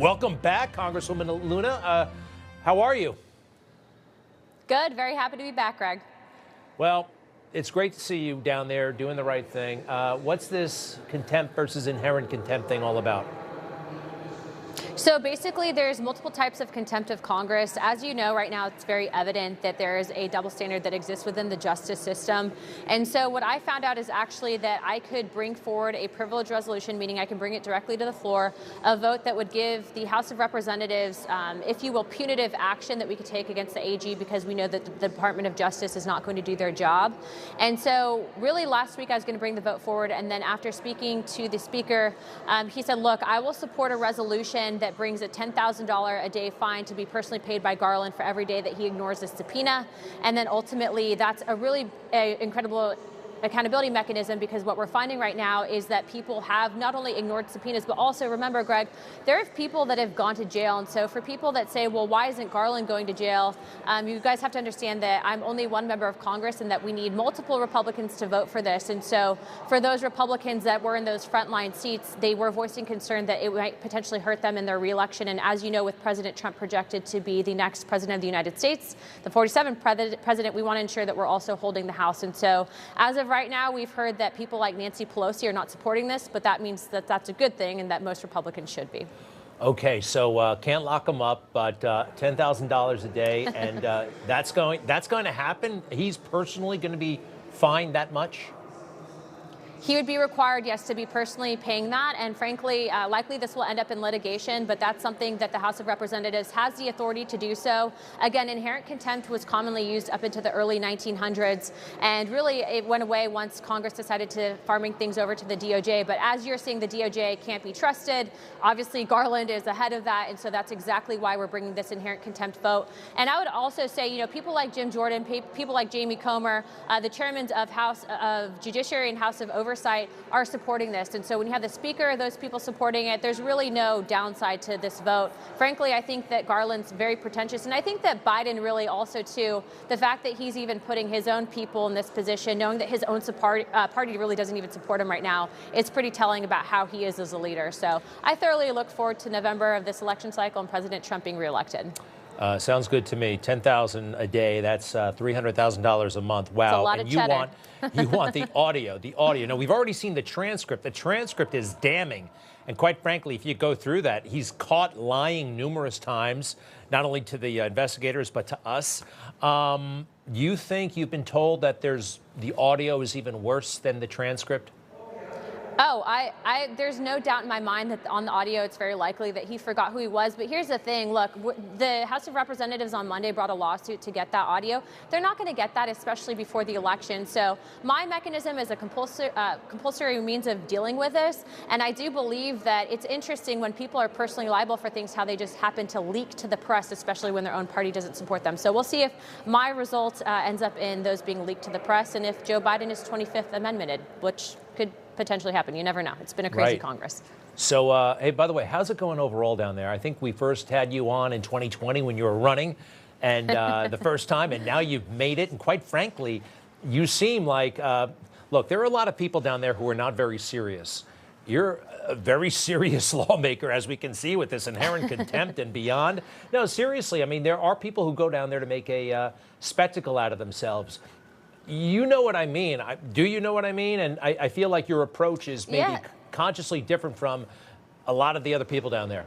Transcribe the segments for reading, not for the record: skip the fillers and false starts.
Welcome back, Congresswoman Luna. How are you? Good. Very happy to be back, Greg. Well, it's great to see you down there doing the right thing. What's this contempt versus inherent contempt thing all about? So basically, there's multiple types of contempt of Congress. As you know, right now, it's very evident that there is a double standard that exists within the justice system. And so what I found out is actually that I could bring forward a privilege resolution, meaning I can bring it directly to the floor, a vote that would give the House of Representatives, if you will, punitive action that we could take against the AG because we know that the Department of Justice is not going to do their job. And so really last week I was going to bring the vote forward. And then after speaking to the speaker, he said, look, I will support a resolution that brings a $10,000 a day fine to be personally paid by Garland for every day that he ignores a subpoena. And then ultimately, that's a really incredible accountability mechanism, because what we're finding right now is that people have not only ignored subpoenas, but also, remember, Greg, there are people that have gone to jail. And so for people that say, well, why isn't Garland going to jail? You guys have to understand that I'm only one member of Congress and that we need multiple Republicans to vote for this. And so for those Republicans that were in those frontline seats, they were voicing concern that it might potentially hurt them in their reelection. And as you know, with President Trump projected to be the next president of the United States, the 47th president, we want to ensure that we're also holding the House. And so as of right now, we've heard that people like Nancy Pelosi are not supporting this, but that means that that's a good thing and that most Republicans should be. Okay, so can't lock him up, but $10,000 a day, and that's going to happen. He's personally going to be fined that much. He would be required, yes, to be personally paying that. And frankly, likely this will end up in litigation, but that's something that the House of Representatives has the authority to do so. Again, inherent contempt was commonly used up into the early 1900s. And really, it went away once Congress decided to farming things over to the DOJ. But as you're seeing, the DOJ can't be trusted. Obviously, Garland is ahead of that. And so that's exactly why we're bringing this inherent contempt vote. And I would also say, you know, people like Jim Jordan, people like Jamie Comer, the chairmen of House of Judiciary and House of Oversight are supporting this. And so when you have the speaker, those people supporting it, there's really no downside to this vote. Frankly, I think that Garland's very pretentious. And I think that Biden really also, too, the fact that he's even putting his own people in this position, knowing that his own party really doesn't even support him right now, it's pretty telling about how he is as a leader. So I thoroughly look forward to November of this election cycle and President Trump being reelected. Sounds good to me. $10,000 a day. That's $300,000 a month. Wow. That's a lot of cheddar. You want the audio. The audio. Now, we've already seen the transcript. The transcript is damning. And quite frankly, if you go through that, he's caught lying numerous times, not only to the investigators, but to us. You think you've been told that the audio is even worse than the transcript? Oh, there's no doubt in my mind that on the audio, it's very likely that he forgot who he was. But here's the thing. Look, the House of Representatives on Monday brought a lawsuit to get that audio. They're not going to get that, especially before the election. So my mechanism is a compulsory means of dealing with this. And I do believe that it's interesting when people are personally liable for things, how they just happen to leak to the press, especially when their own party doesn't support them. So we'll see if my result ends up in those being leaked to the press and if Joe Biden is 25th Amendmented, which could potentially happen. You never know. It's been a crazy Congress. So, hey, by the way, how's it going overall down there? I think we first had you on in 2020 when you were running, and the first time, and now you've made it. And quite frankly, you seem like, look, there are a lot of people down there who are not very serious. You're a very serious lawmaker, as we can see with this inherent contempt and beyond. No, seriously, I mean, there are people who go down there to make a spectacle out of themselves. You know what I mean. Do you know what I mean? And I feel like your approach is maybe consciously different from a lot of the other people down there.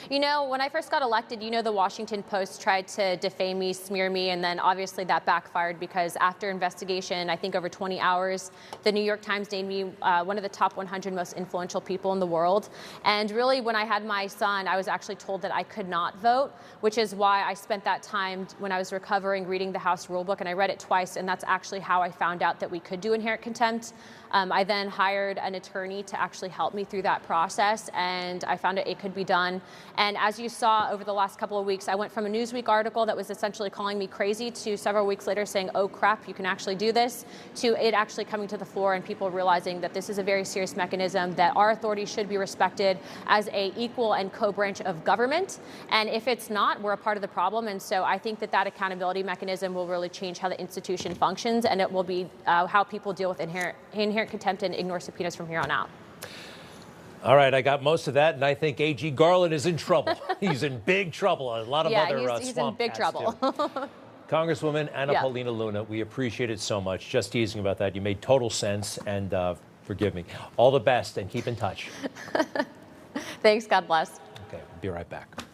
You know, when I first got elected, you know, the Washington Post tried to defame me, smear me, and then obviously that backfired because after investigation, I think over 20 hours, the New York Times named me one of the top 100 most influential people in the world. And really, when I had my son, I was actually told that I could not vote, which is why I spent that time when I was recovering reading the House rulebook, and I read it twice, and that's actually how I found out that we could do inherent contempt. I then hired an attorney to actually help me through that process, and I found out it could be done. And as you saw over the last couple of weeks, I went from a Newsweek article that was essentially calling me crazy to several weeks later saying, oh crap, you can actually do this, to it actually coming to the floor and people realizing that this is a very serious mechanism, that our authority should be respected as a equal and co-branch of government. And if it's not, we're a part of the problem. And so I think that that accountability mechanism will really change how the institution functions, and it will be how people deal with inherent contempt and ignore subpoenas from here on out. All right, I got most of that, and I think A.G. Garland is in trouble. He's in big trouble. A lot of other he's in swamp big cats, trouble. too. Congresswoman Anna Yeah. Paulina Luna, we appreciate it so much. Just teasing about that. You made total sense, and forgive me. All the best, and keep in touch. Thanks. God bless. Okay, be right back.